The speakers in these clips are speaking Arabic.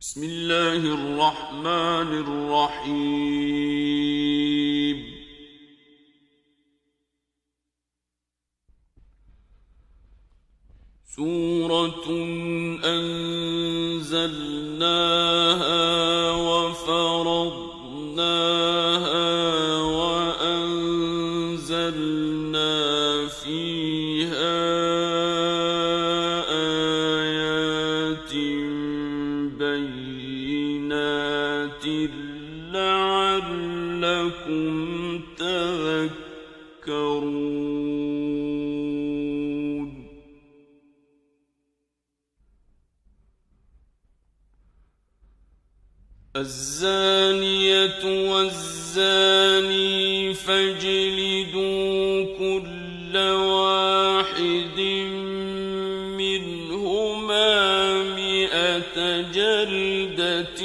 بسم الله الرحمن الرحيم. سورة أنزلناها وفرضناها وأنزلنا فيها آيات بينات لعلكم تذكرون. الزانية والزاني فاجلدوا كل واحد منهما 100 جلدة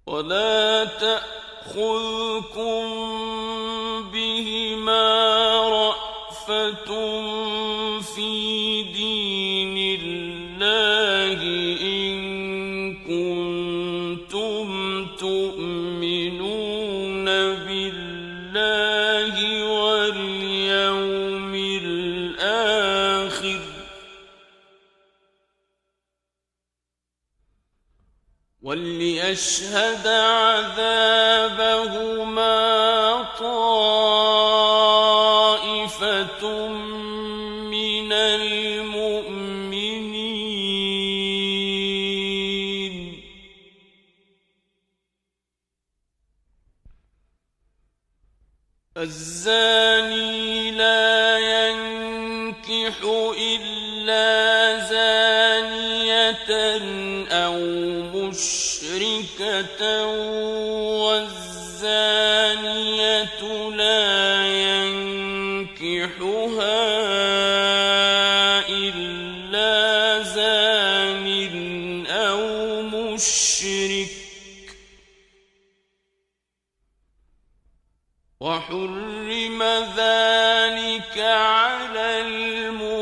ولا تأخذكم بهما رأفة في دين الله إن كنتم تؤمنون بالله واليوم الآخر وليشهد عذابهما طائفة من المؤمنين. الزاني لا ينكح إلا زانية أو مشركة والزانية لا ينكحها إلا زان أو مشرك وحرم ذلك على المؤمنين.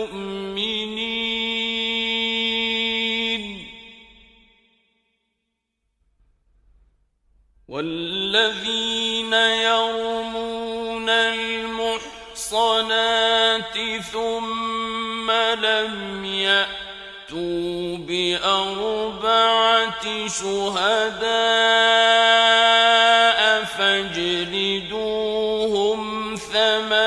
والذين يرمون المحصنات ثم لم يأتوا ب4 شهداء فاجلدوهم 80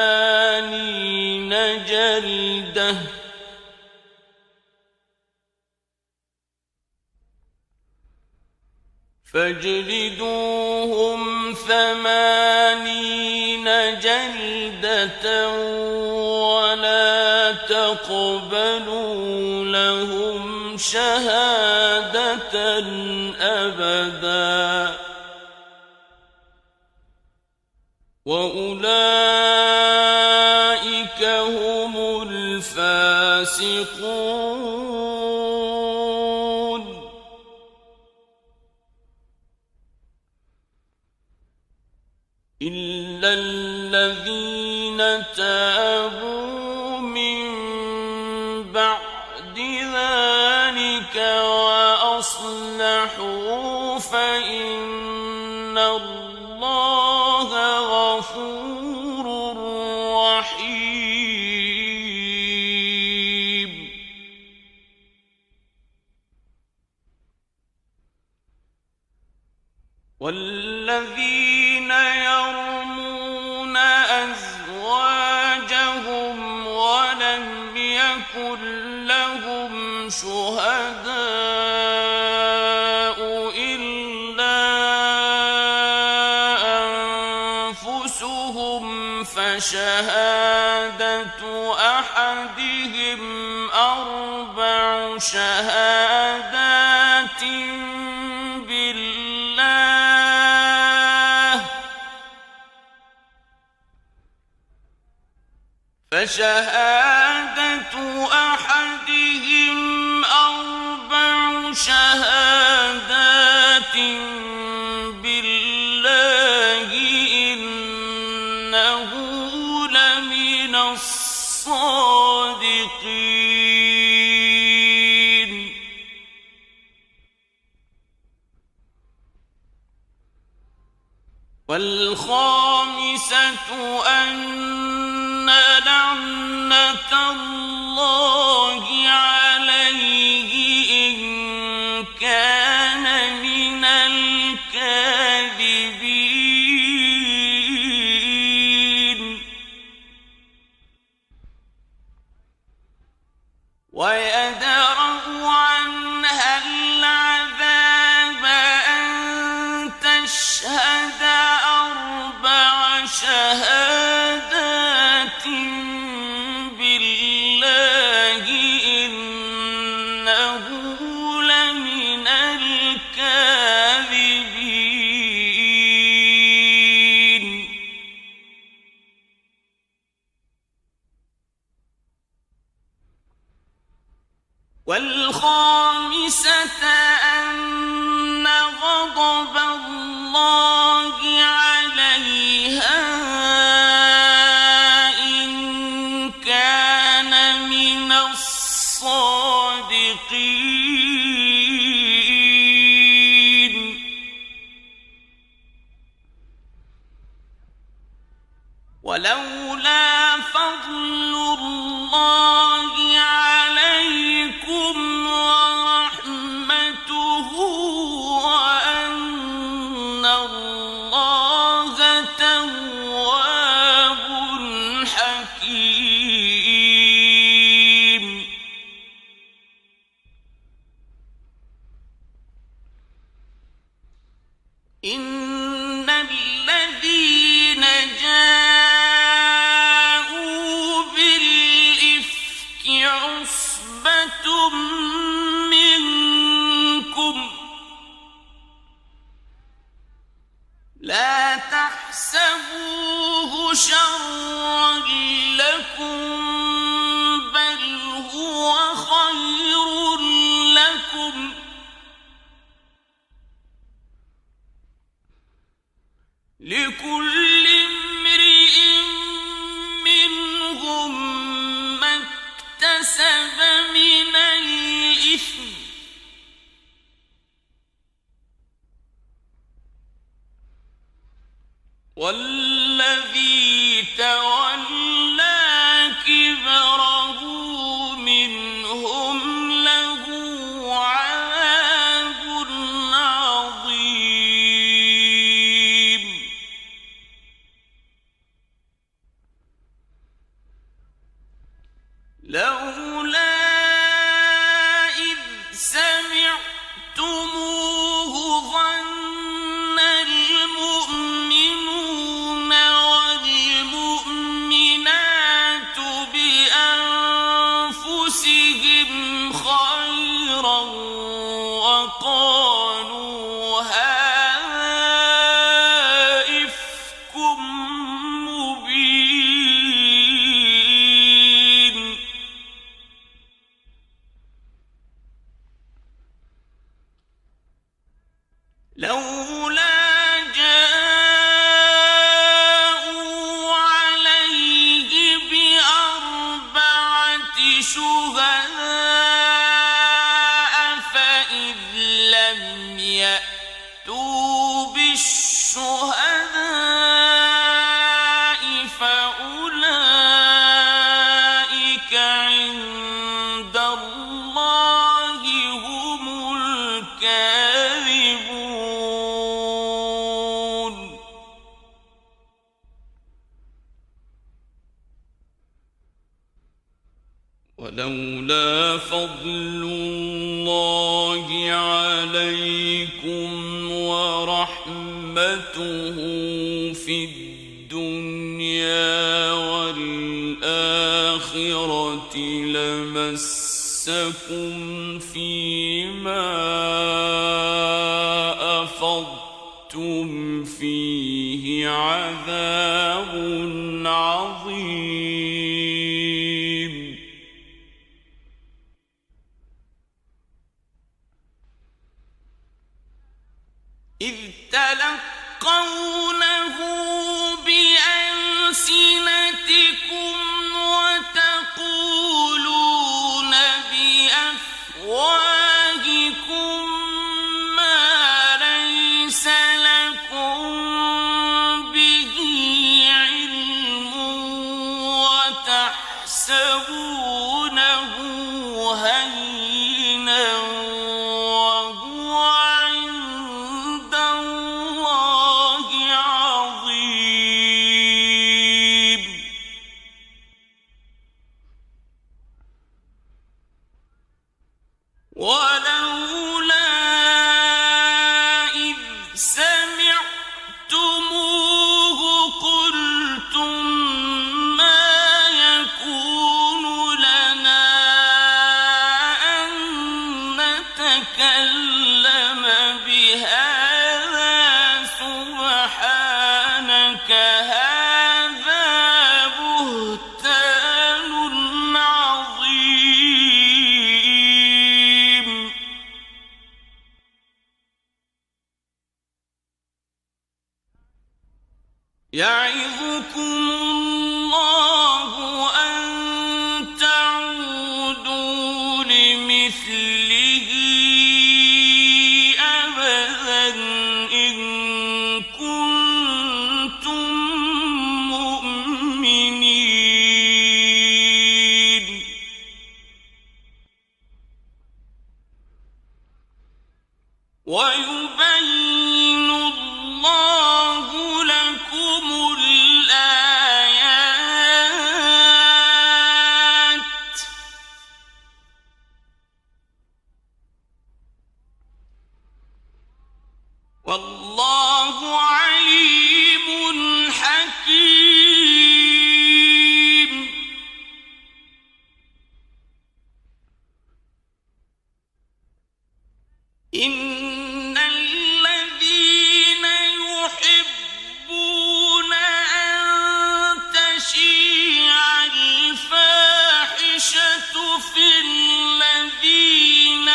جلدة ولا تقبلوا لهم شهادة أبدا وأولئك هم الفاسقون. إلا الذين تابوا من بعد ذلك وأصلحوا فإن الله غفور رحيم. والذين يرمون أزواجهم ولم يكن لهم شهداء إلا أنفسهم فشهادة أحدهم 4 شهادات فشهادة أحدهم 4 شهادات شهادات بالله إنه لمن الصادقين والخامسة أن لعنة الله عليه إن كان من الكاذبين ويدرأ عنها العذاب أن تشهد أربع شهادات بالله إنه لمن الكاذبين والخامسة أن غضب الله عليها إن كان من الصادقين ولولا فضل الله عليكم ورحمته وأن الله تواب حكيم إن الذين جاءوا بالإفك عصبة منكم لا تحسبوه شرا لكم بل هو خير لكم لكل امرئ منهم ما اكتسب من الإثم والذي تولى كبره منهم له عذاب عظيم لولا إذ سمعتموه ظن المؤمنون والمؤمنات بأنفسهم خيرا وقالوا هذا إفك مبين لولا جاءوا عليه بأربعة شهداء فإذ لم يأتوا بالشهداء فأولئك عند الله هم الكاذبون ولولا فضل الله عليكم ورحمته في الدنيا والآخرة لمسكم فيما أفضتم فيه عذاب عظيم إذ تلقونه بألسنتكم وتقولون بأفواهكم ما ليس لكم به علم وتحسبونه هينا وهو عند الله عظيم. ولولا إذ سمعتموه قلتم ما يكون لنا أن نتكلم بهذا سبحانك هذا بهتان عظيم. يعظكم الله أن تعودوا لمثله أبدا إن كنتم مؤمنين. ويبين الله لكم الآيات والله عليم حكيم. إن الذين يحبون أن تشيع الفاحشة في الذين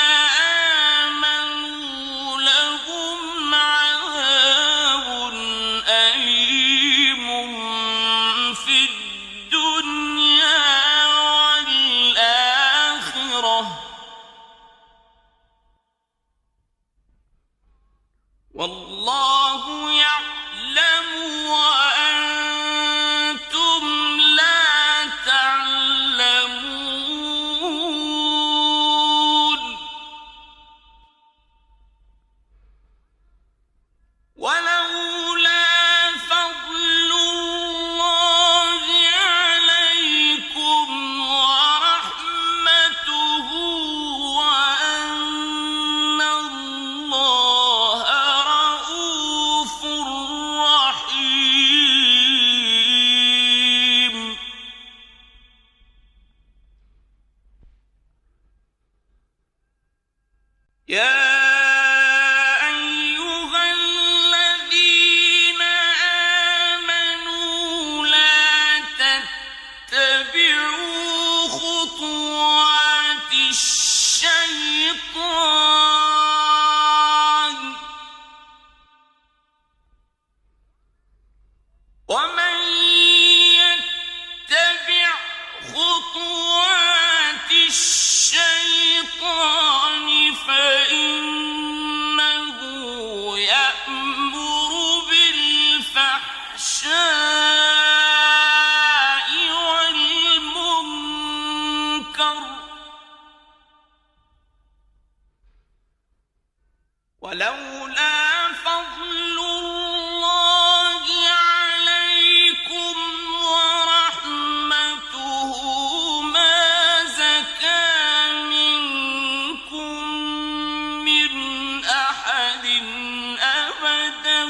آمنوا لهم عذاب أليم في الدنيا والآخرة والله يعلم وأنتم لا تعلمون. ولولا فضل الله عليكم ورحمته وأن الله رؤوف رحيم. يا أيها الذين آمنوا لا تتبعوا خطوات الشيطان ومن يتبع خطوات الشيطان فإنه يأمر بالفحشاء والمنكر ولولا فضل الله عليكم ورحمته ما زكى منكم من أحد أبدا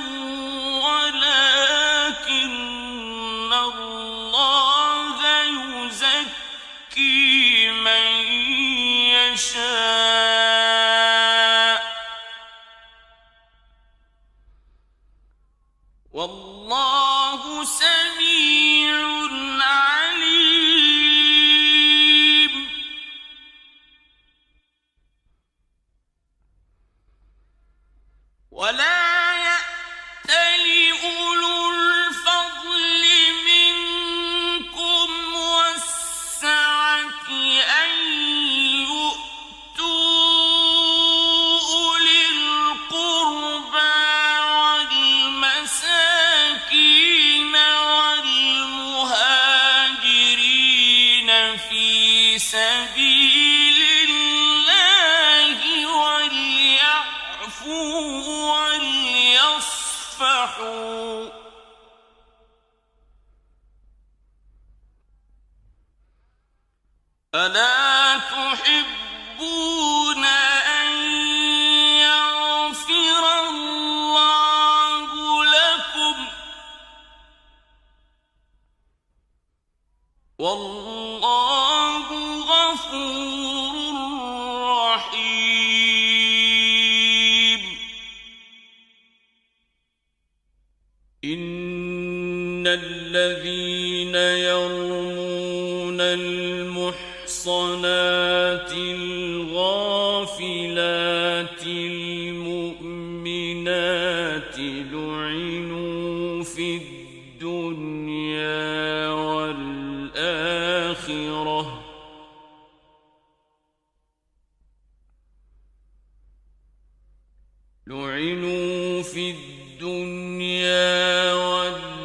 ولكن الله يزكي من يشاء والله سميع عليم. ولا وليصفحوا ألا تحبون أن يغفر الله لكم والله غفور رحيم إن الذين يرمون المحصنات الغافلات المؤمنات لعنوا في الدنيا والآخرة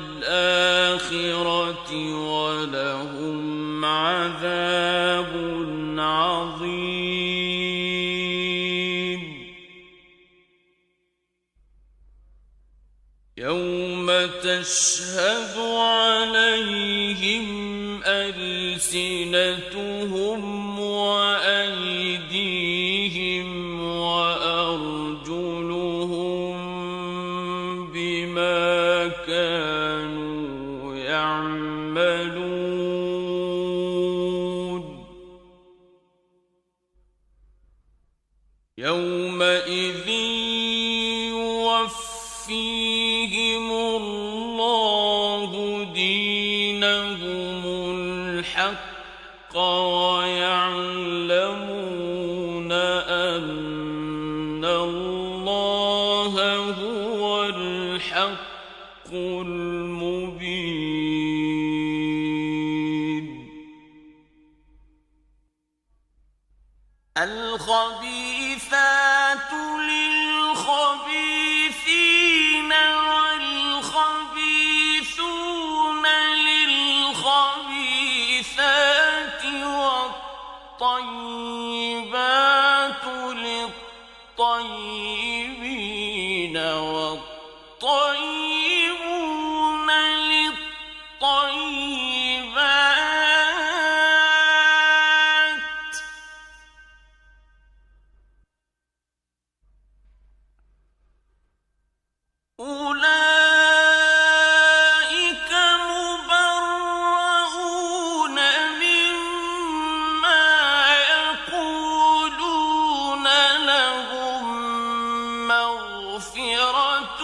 ولهم عذاب عظيم يوم تشهد عليهم ألسنتهم وأيديهم وأرجلهم بما كانوا يعملون يومئذ يوفيهم الله دينهم الحق ويعلمون أن الله هو الحق المبين الخبيثات للخبيثين والخبيثون للخبيثات والطيبات للطيبين والطيبون للطيبات أولئك مبرؤون مما يقولون لهم مغفرة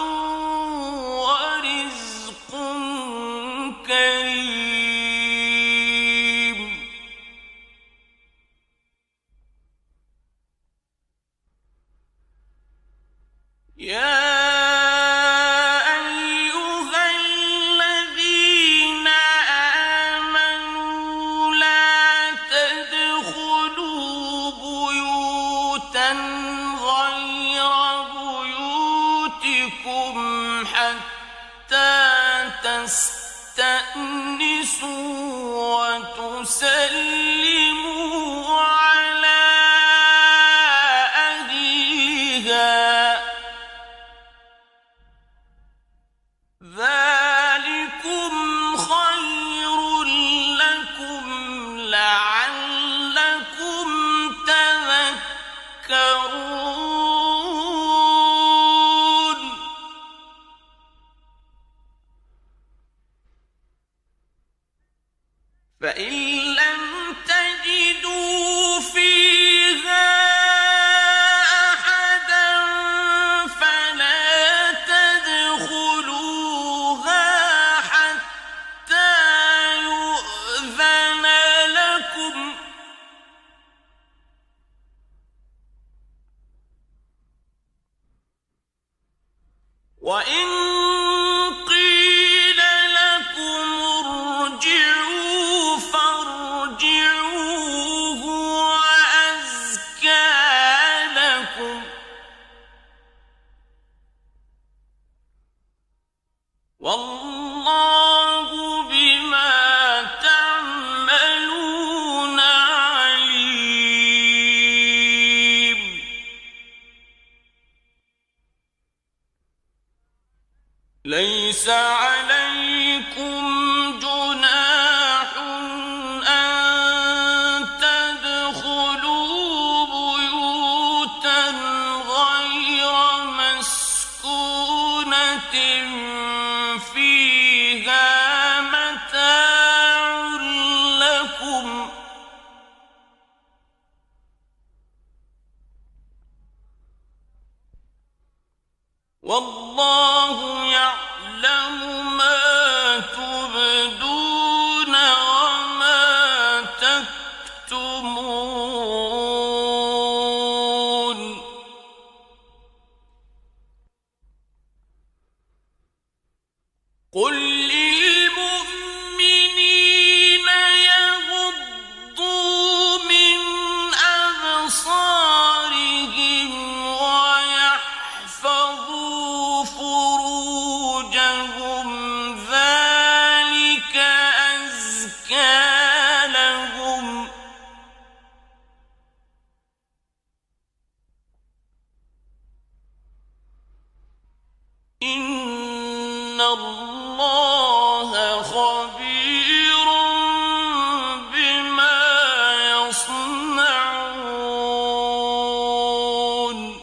ورزق كريم يا أيها الذين آمنوا لا تدخلوا بيوتا غير بيوتكم حتى تستأنسوا وتسلموا على أهلها ذلكم خير لكم لعلكم تذكرون فإن لم تجدوا فيها أحدا فلا تدخلوها حتى يؤذن لكم وإن قيل لكم ارجعوا فارجعوا هو أزكى لكم والله بما تعملون عليم ليس عليكم جناح أن تدخلوا بيوتا غير مسكونة فيها متاع لكم والله يعلم ما تبدون وما تكتمون قل للمؤمنين يغضوا من أبصارهم ويحفظوا فروجهم ذلك أزكى لهم إن الله خبير بما يصنعون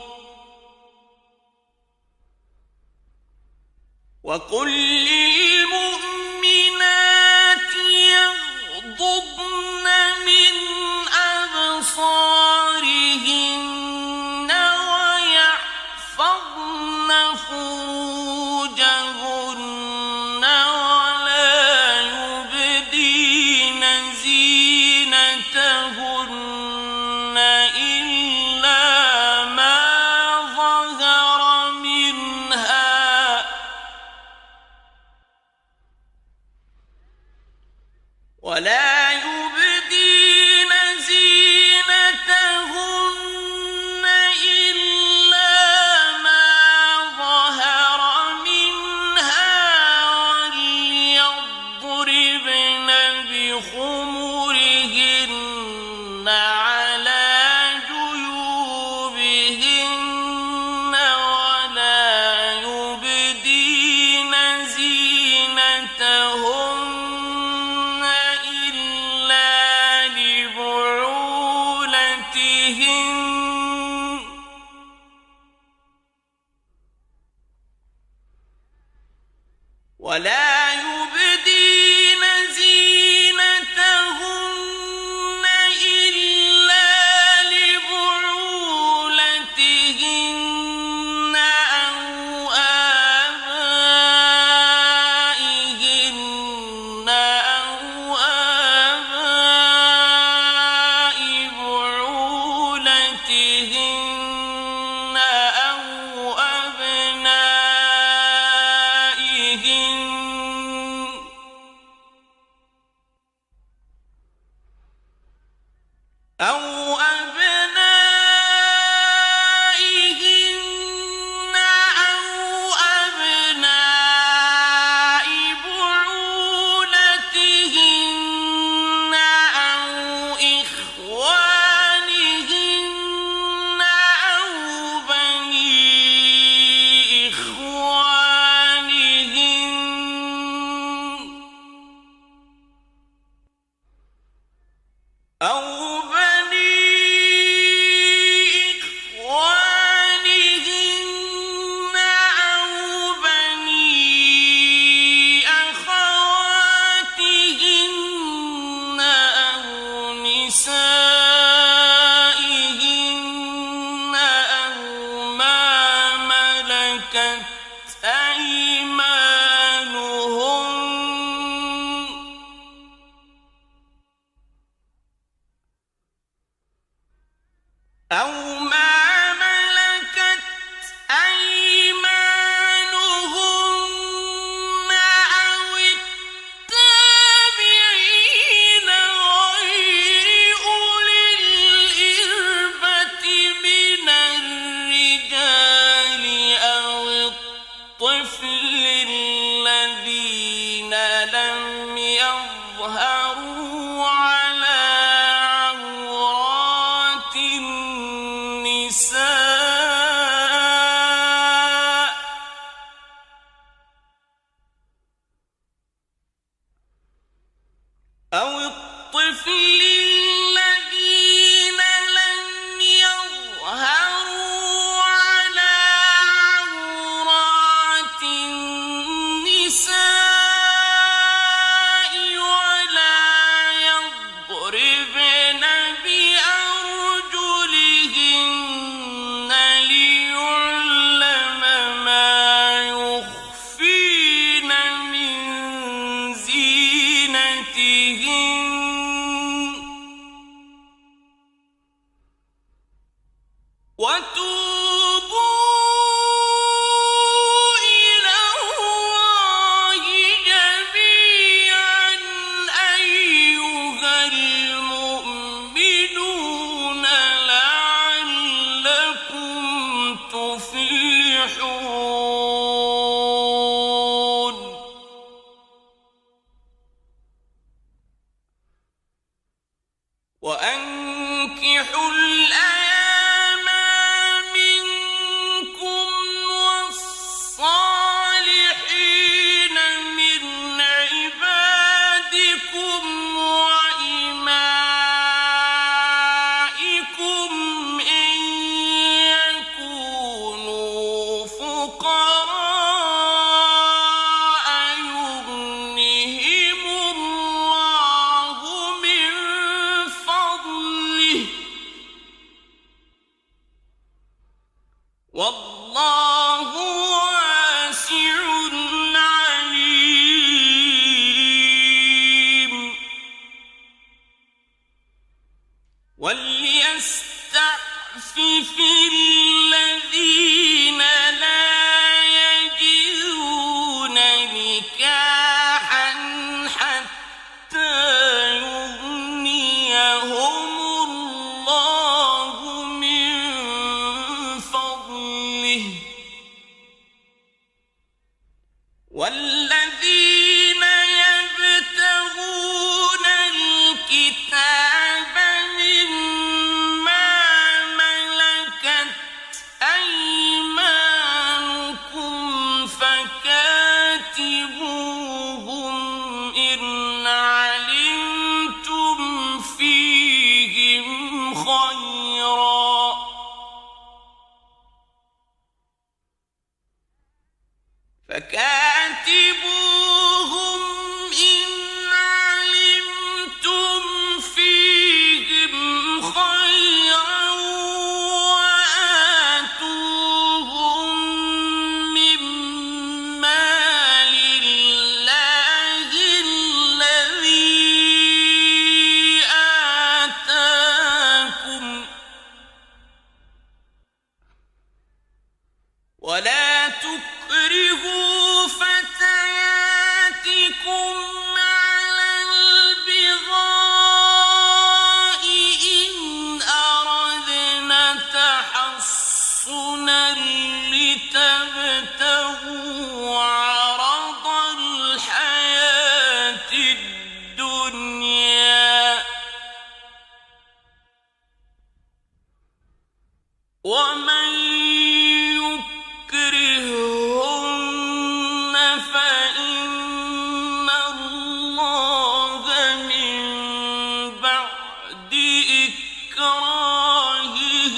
وقل للمؤمنات يغضضن من أبصارهن ويحفظن فروجهن ولا يبدين زينتهن إلا ما ظهر منها ولا يبدين زينتهن إلا ما ظهر منها وليضربن بخمرهن على جيوبهن ولا يبدين زينتهن إلا لبعولتهن ولا يبدين زينتهن إلا لبعولتهن أو آبائهن أو آباء بعولتهن أو أبنائهن أو أبنائهن أو أبناء بعولتهن أو إخوانهن أو بني إخوانهن أو بني إخوانهن أو بني أخواتهن أو نسائهن أو ما ملكت أيمانهن أو ما ملكت أيمانهن أو التابعين غير أولي الإربة من الرجال أو الطفل للذين لم يظهروا على عورات النساء ولا يضربن بأرجلهن ليعلم ما يخفين من زينتهن وتوبوا إلى الله جميعا أيها المؤمنون لعلكم تفلحون وأنكحوا الأيام منكم والصالحين من عبادكم وإمائكم إن يكونوا فقراء يغنهم الله من فضله والله واسع عليم وليستعفف الذين لا يجدون نكاحا حتى يغنيهم الله من فضله والذين يبتغون الكتاب مما ملكت أيمانكم فكاتبوهم إن علمتم فيهم خيرا فكاتبوهم إن علمتم فيهم خيرا وآتوهم من مال الله الذي آتاكم ولا تكرهوا فتياتكم على البغاء إن أردنا تحصنا لتبتغوا عرض الحياة الدنيا ومن يكرهن فإن الله من بعد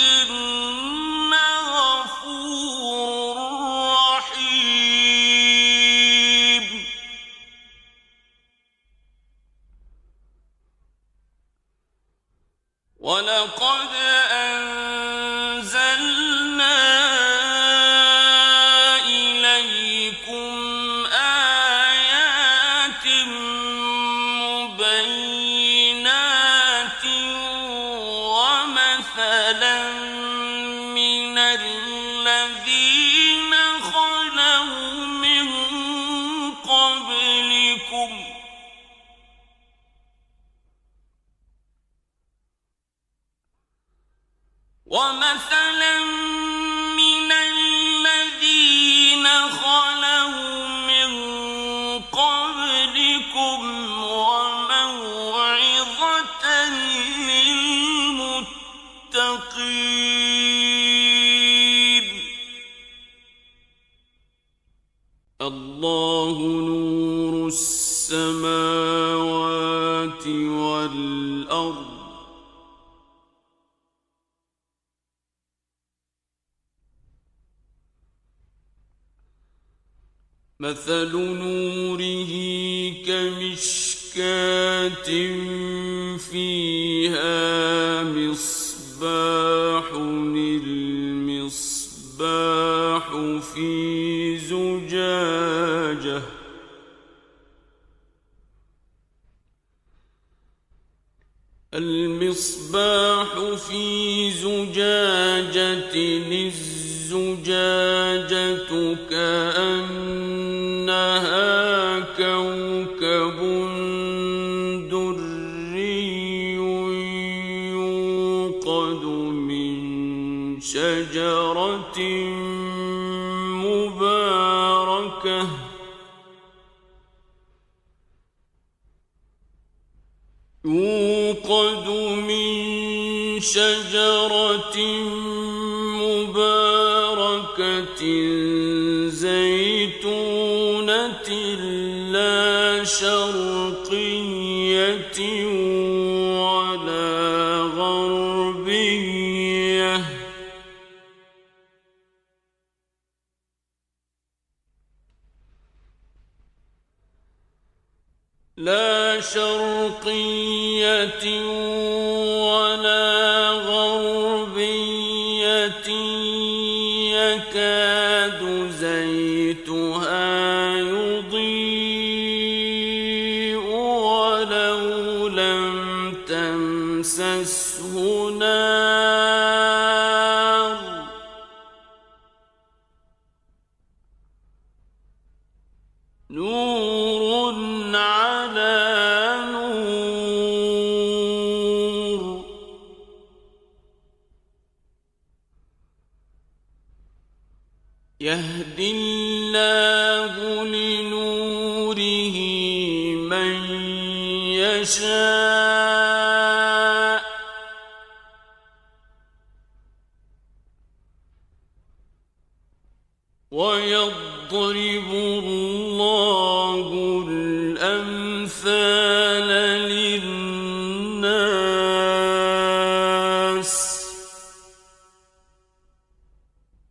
إكراههن غفور رحيم ولقد أنزلنا إليكم آيات مبينات ومثلا من الذين خلوا من قبلكم ومثلا من الذين خلوا من قبلكم وموعظة للمتقين الله نور السماوات والأرض الأرض مثل نوره كمشكاة فيها مصباح المصباح في زجاجة الزجاجة كأنها كوكب دري يوقد من شجرة مباركة زيتونة لا شرقية ولا غربية يكاد زيتها يضيء ولو لم تمسسه نار نور على نور يهدي الله لنوره من يشاء ويضرب الله الأمثال للناس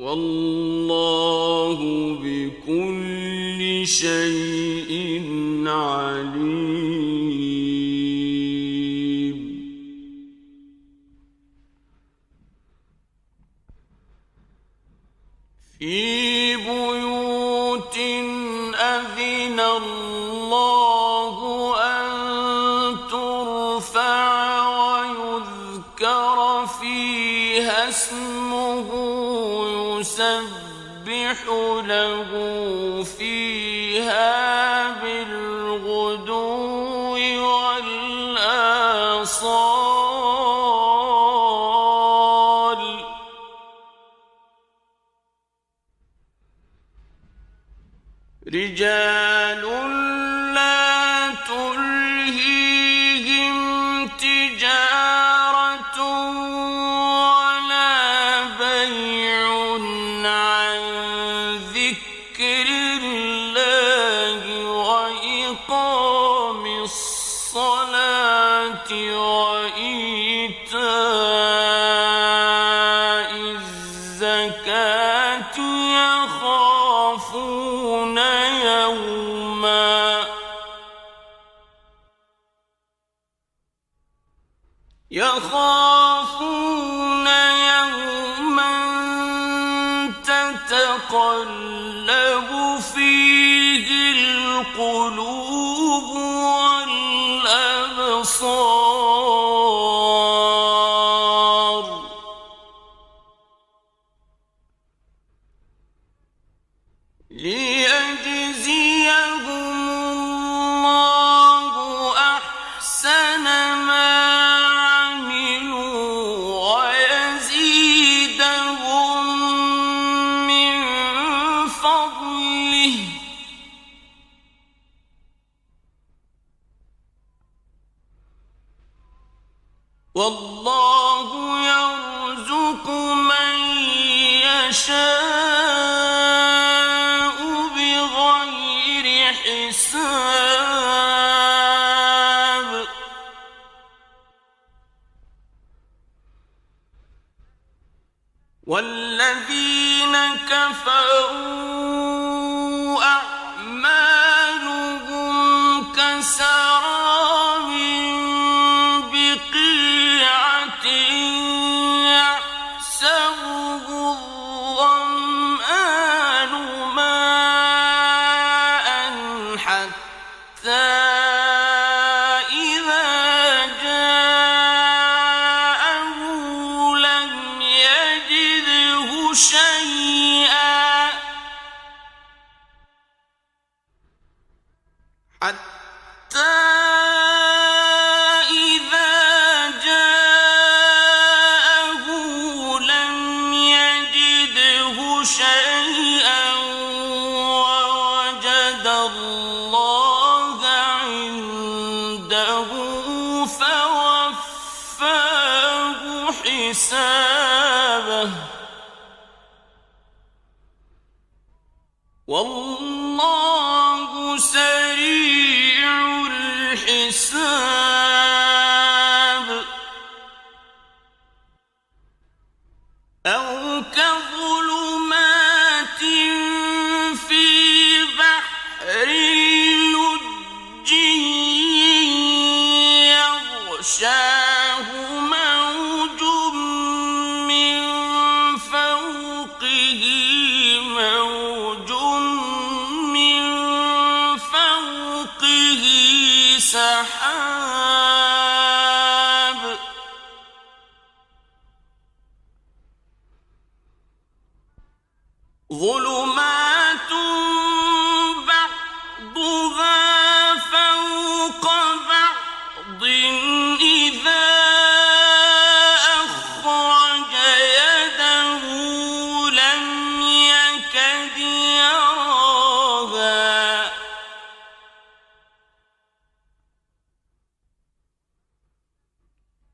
والله بكل شيء عليم في بيوت أذن الله أن ترفع ويذكر فيها اسمه يسبح له فيها بالغدو والآصال رجال لا تلهيهم تجارة ولا بيع عن ذكر الله وإقام الصلاة وإيتاء الزكاة يخافون يوما تتقلب فيه القلوب والأبصار ليجزيهم الله أحسن ما والله يرزق من يشاء بغير حساب والذين كفروا أعمالهم كسراب بقيعة يحسبه الظمآن ماء حتى حسابه والله سريع الحساب أو كظلمات في بحر لجي يغشاه موج من فوقه موج من فوقه سحاب ظلمات بعضها فوق بعض إذا أخرج يده لم يكد يراها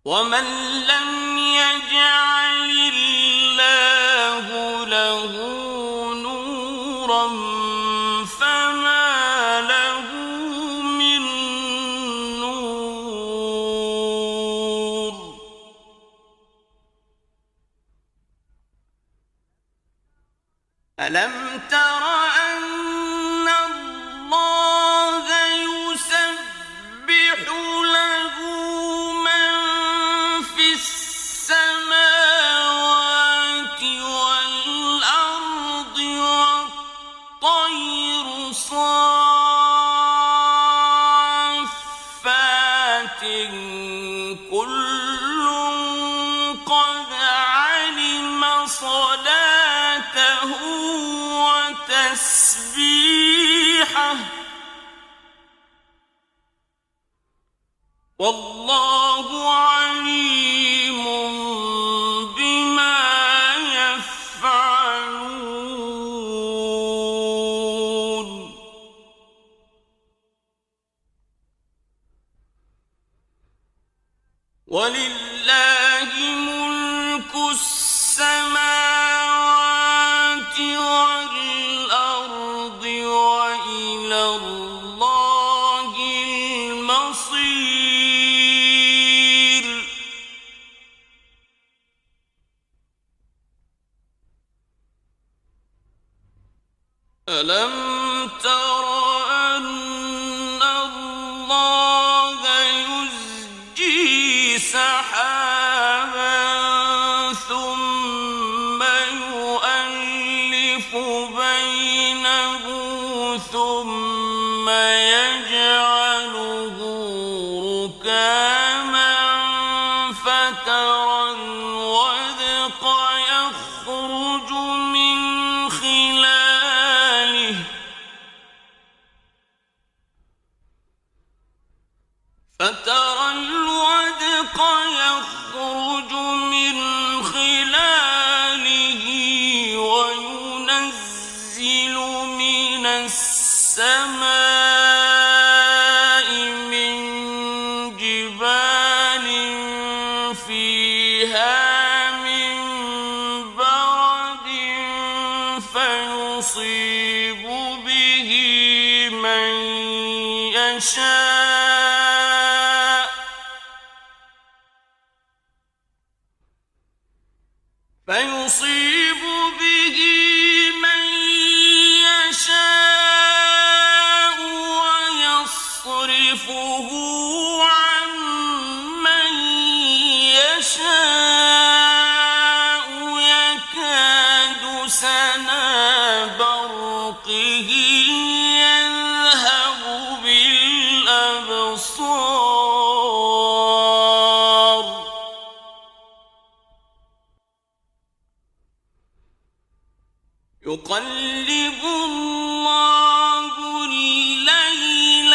ومن لم يجعل الله له نورا فما له من نور ألم تر أن الله يسبح له من في السماوات والأرض والطير صافات كل قد علم صلاته وتسبيحه والله عليم بما يفعلون ولله ملك السماوات والأرض وإلى الله المصير ألم تر أن الله يزجي سحابا ثم يؤلف بينه ثم يجعله ركاما فترى الودق يخرج من خلاله وينزل من السماء من جبال فيها من برد فيصيب به من يشاء فيصيب به من يشاء ويصرفه عن من يشاء يكاد سنا برقه يذهب بالأبصار يقلب الله الليل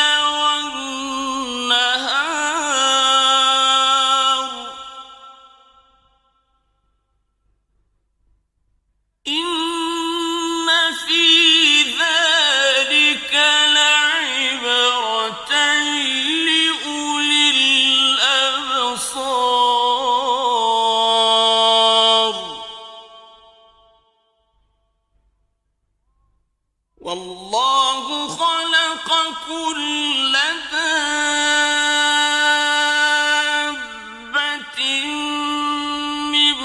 والنهار إن في ذلك لعبرة لأولي الأبصار والله خلق كل دابة من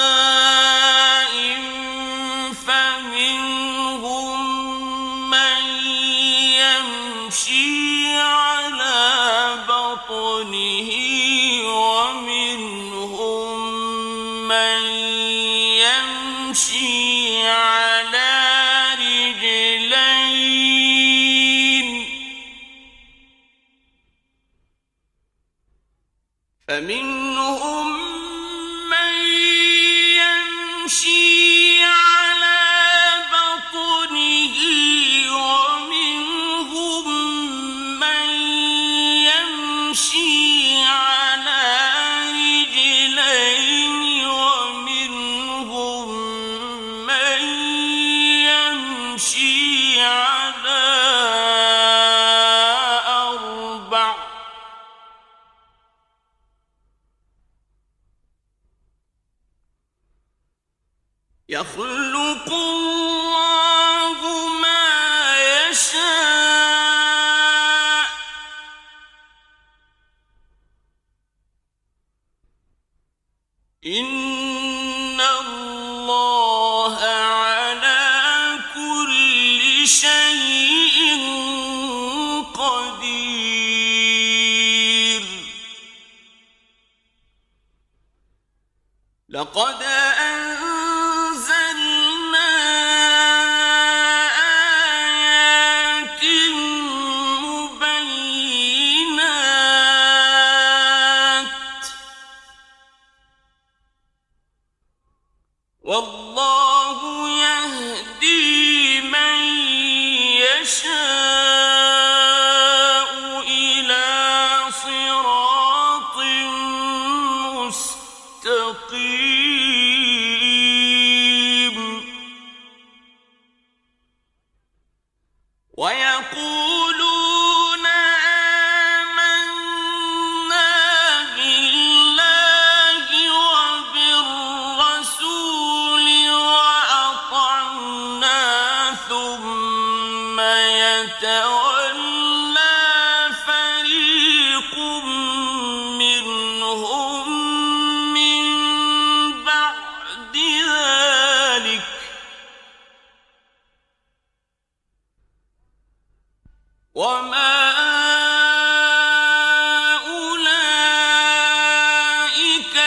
ماء فمنهم من يمشي على بطنه ومنهم من يمشي على رجلين فمنهم من يمشي على بطنه ومنهم من يمشي على رجلين ومنهم من يمشي على أربع يخلق الله ما يشاء إن الله على كل شيء قدير لقد أنزلنا آيات مبينات والله يهدي من يشاء إلى صراط مستقيم ويقولون آمنا بالله وبالرسول وأطعنا ثم يتولى فريق منهم من بعد ذلك وما أولئك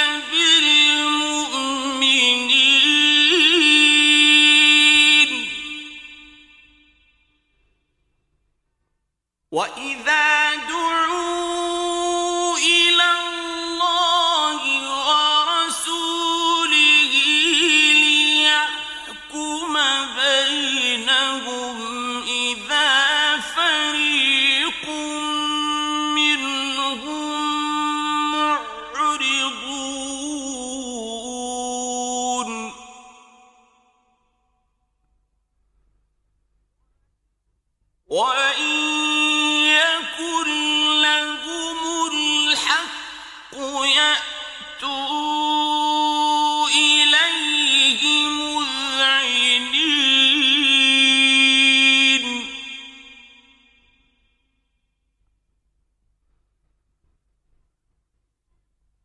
بالمؤمنين وإذا دعوا إلى الله ورسوله ليحكم بينهم إذا فريق منهم معرضون وإن يكن لهم الحق يأتوا إليه مذعنين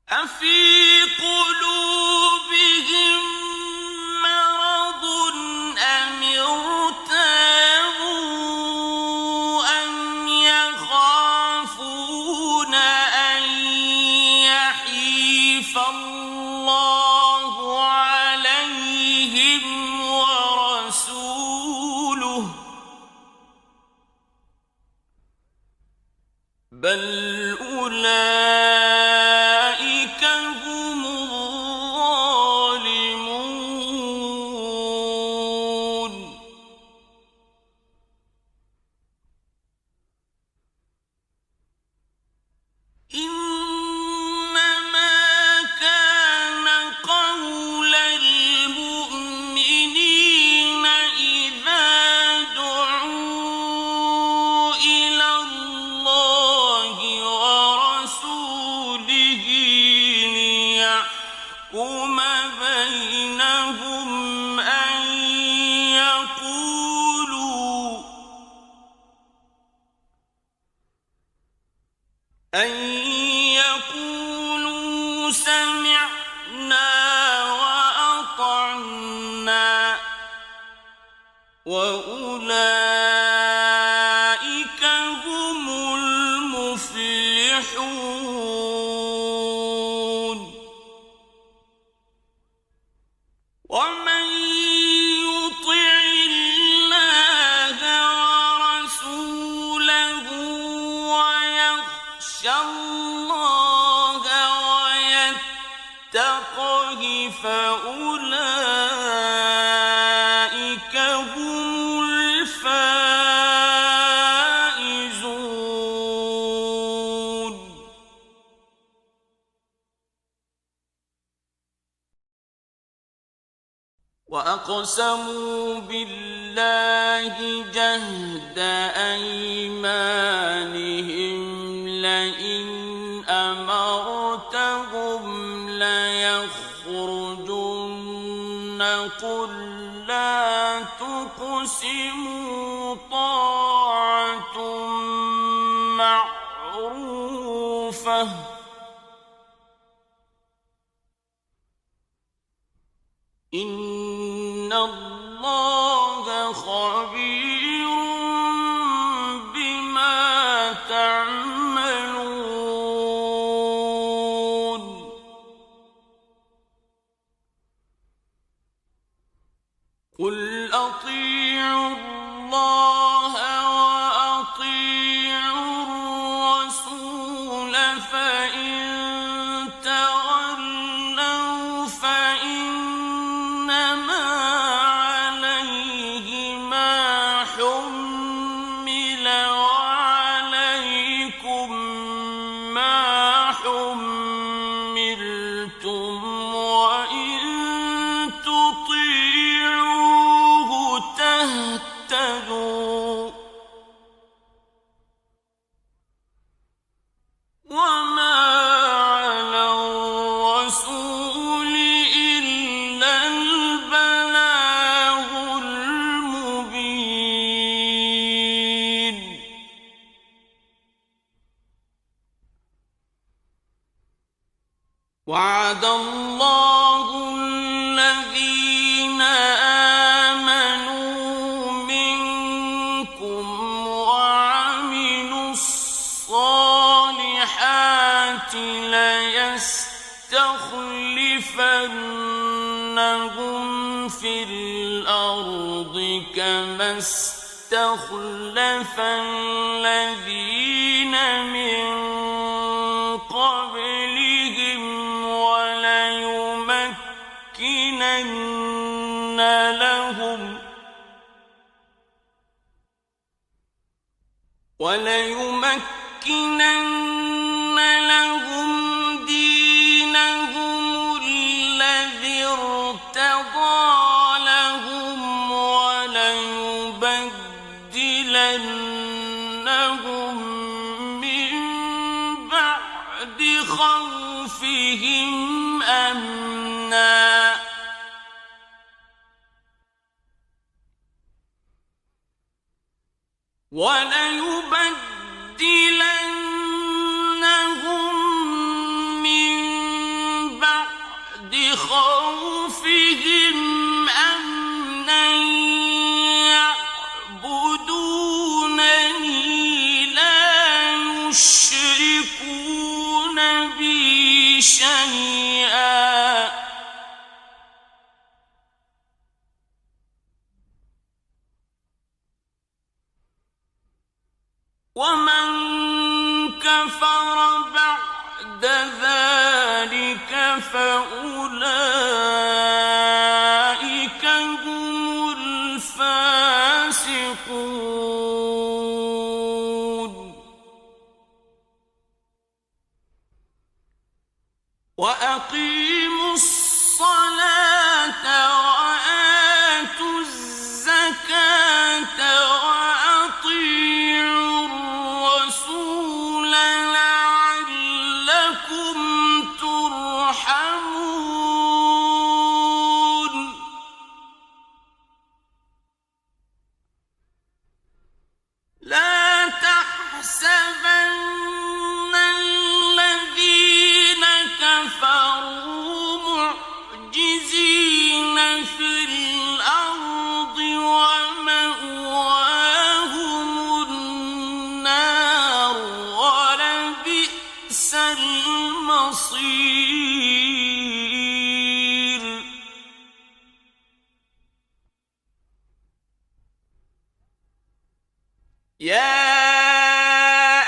أفي قلوبهم بل أولئك هم الظالمون إنما كان قول المؤمنين إذا دعوا إلى الله ورسوله ليحكم بينهم أن يقولوا سمعنا وأطعنا وأولئك هم المفلحون ومن يطع الله ورسوله ويخشى الله ويتقه فأولئك هم الفائزون وأقسموا بالله جهد أيمانهم لئن أمرتهم ليخرجن قل لا تقسموا طاعة معروفة إن الله خبير بما تعملون قل أطيعوا الله وأطيعوا الرسول فإن تولوا فإنما عليه ما حمل وعليكم ما حملتم وإن تطيعوه تهتدوا وما على الرسول إلا البلاغ المبين وعد الله الذين آمنوا منكم وعملوا الصالحات ليستخلفنهم في الأرض كما استخلف الذين من قبلهم وليمكنن لهم دينهم الذي ارتضى لهم وليبدلنهم من بعد خوفهم أمنا وليبدلنهم من بعد خوفهم أمنا يعبدونني لا يشركون بي شيئا ومن كفر كفر بعد ذلك فأولئك هم الفاسقون. وأقيموا الصلاة وآتوا الزكاة وأطيعوا الرسول لعلكم ترحمون. لا تحسبن الذين كفروا معجزين في الأرض ومأواهم النار ولبئس المصير. يا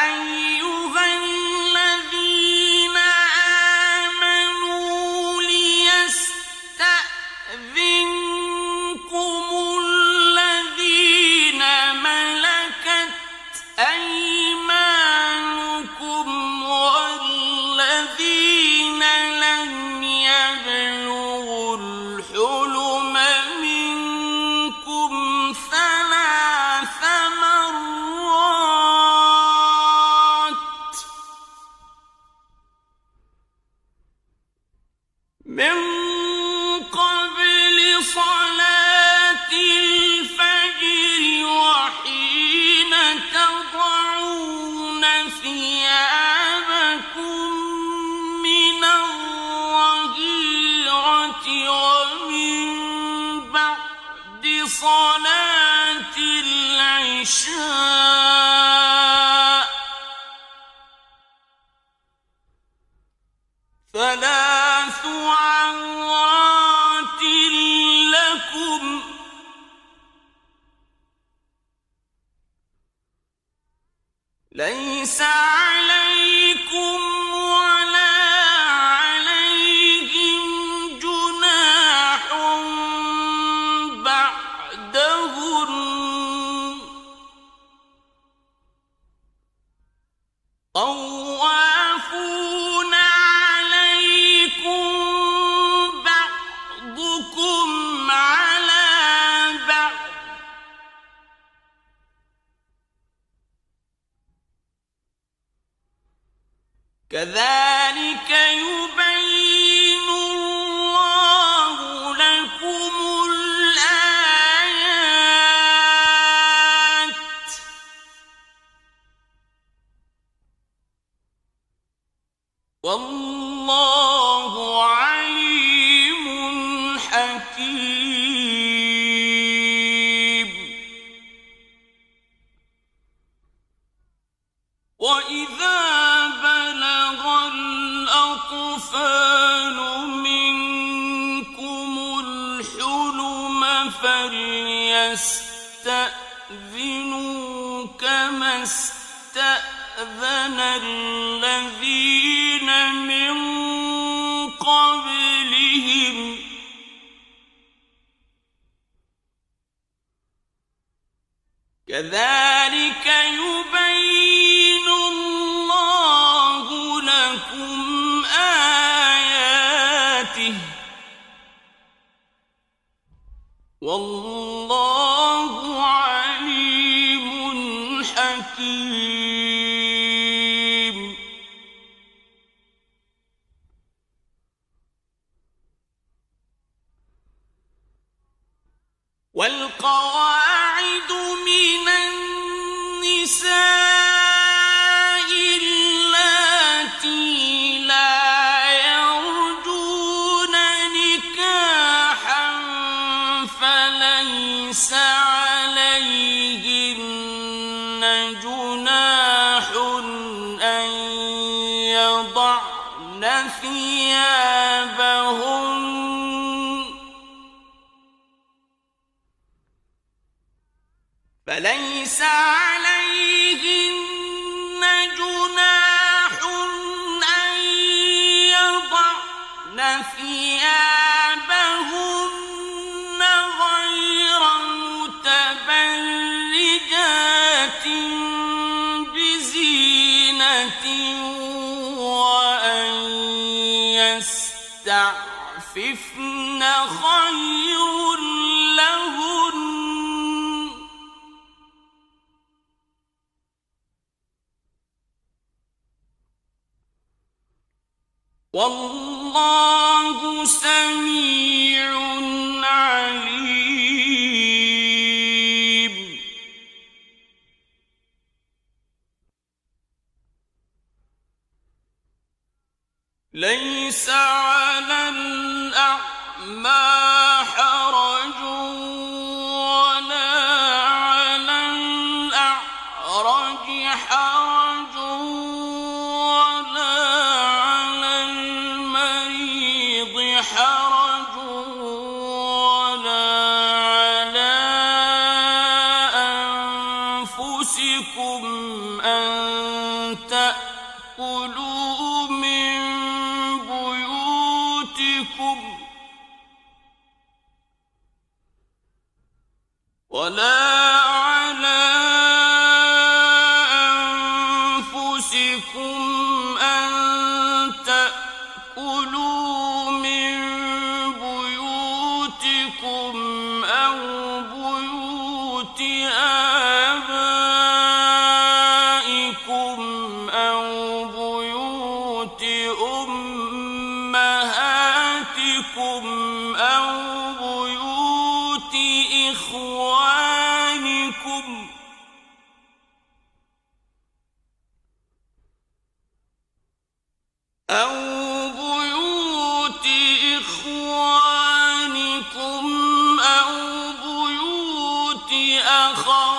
أيها الذين آمنوا ليستأذنكم الذين ملكت أيمانكم والذين لم يبلغوا الحلم منكم ثلاث مرات من قبل صلاة الفجر وحين تضعون ثيابكم من الظهيرة ومن بعد صلاة العشاء. ثلاث عورات لكم ليس عليكم ولا عليهم جناح بعدهن. طوافون عليكم بعضكم على بعض كذلك يبين الله لكم الآيات والله عليم حكيم. وإذا بلغ الأطفال منكم الحلم فليستأذنوا كما استأذن الذين من قبلهم كذلك يبين الله لكم آياته والله عليم حكيم. والقواعد من النساء اللاتي لا يرجون نكاحا فليس عليهن جناح أن يضعن ثيابهن فليس عليهن جناح والله سميع عليم. ليس على الأعمى حرج ولا على الأعرج حرج ولا على المريض حرج ولا على أنفسكم أن تأكلوا من بيوتكم ولا على أنفسكم أن تأكلوا من بيوتكم أو بيوت آبائكم أو بيوت أمهاتكم أو بيوت إخوانكم أو بيوت إخوانكم أو بيوت أخواتكم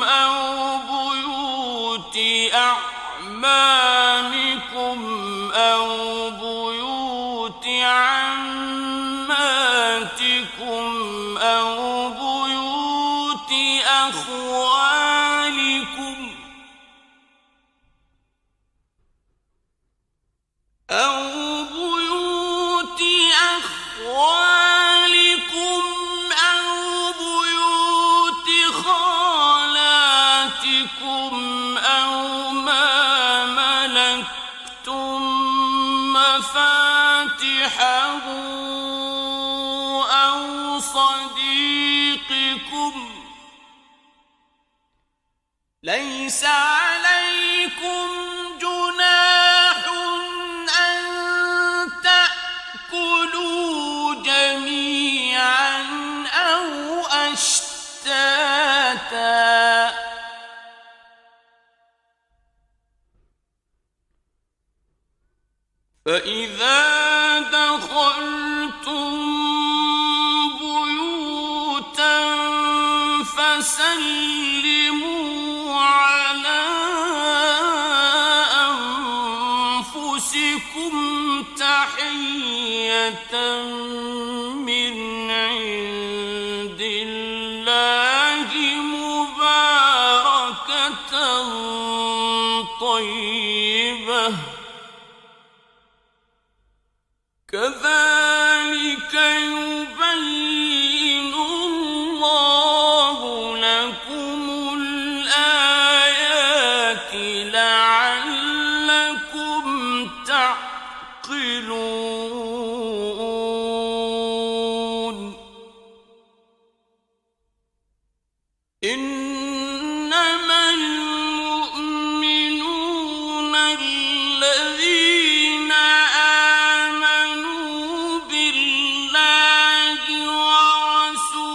أو بيوت أعمامكم أو بيوت عماتكم أو بيوت أخوالكم أو بيوت أخوالكم أو بيوت خالاتكم أو ما ملكتم مفاتحه أو صديقكم. ليس عليكم جناح أن تأكلوا جميعا أو أشتاتا فإذا دخلتم بيوتا فسلموا على أنفسكم تحية من عند الله مباركة طيبة كذلك يبين الله لكم الآيات لعلكم تعقلون. إنما المؤمنون الذين آمنوا بالله ورسوله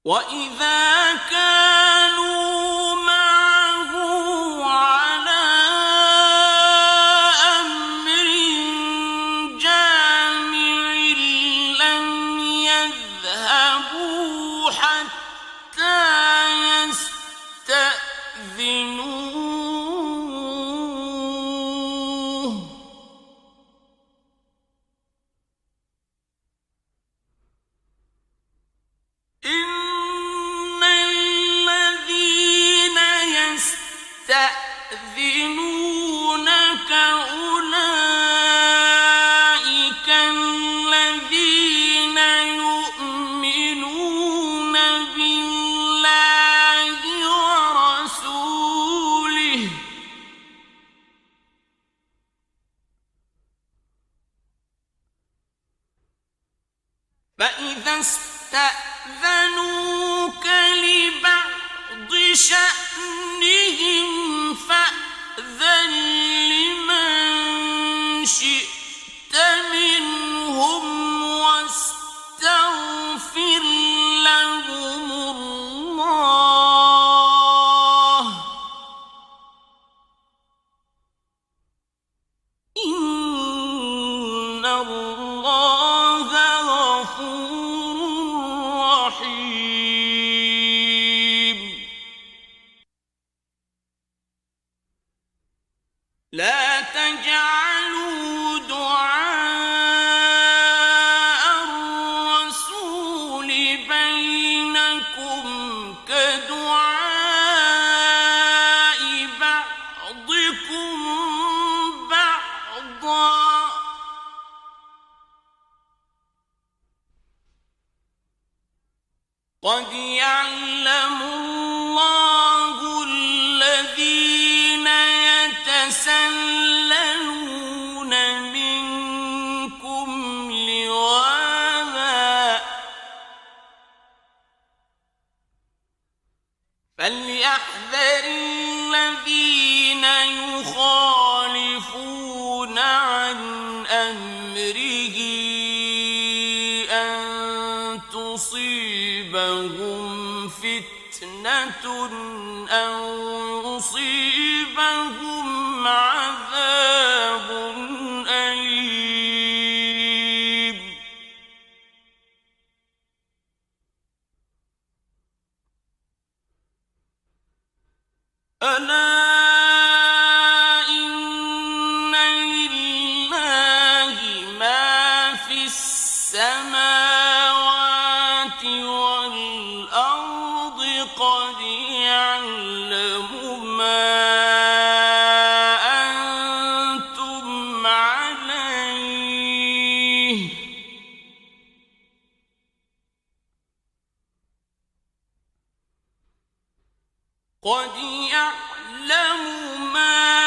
وإذا كانوا معه على أمر جامع لم يذهبوا حتى يستأذنوه إن الذين يستأذنونك أولئك الذين يؤمنون بالله ورسوله اسْتَأْذَنُوكَ لِبَعْضِ شَأْنِهِمْ فَأْذَن لِّمَن شِئْتَ مِنْهُمْ وَاسْتَغْفِرْ لَهُمُ اللَّهَ ۚ إِنَّ اللَّهَ غَفُورٌ رَّحِيمٌ. لا تجعلوا دعاء الرسول بينكم كدعاء بعضكم بعضا، قد يعلم الله الذين يتسللون منكم لواذا، فليحذر الذين يخالفون عن أمره أن تصيبهم فتنة أو يصيبهم عذاب أليم. ألا إن لله ما في السماوات والأرض، قد يعلم ما أنتم عليه، قد يعلم ما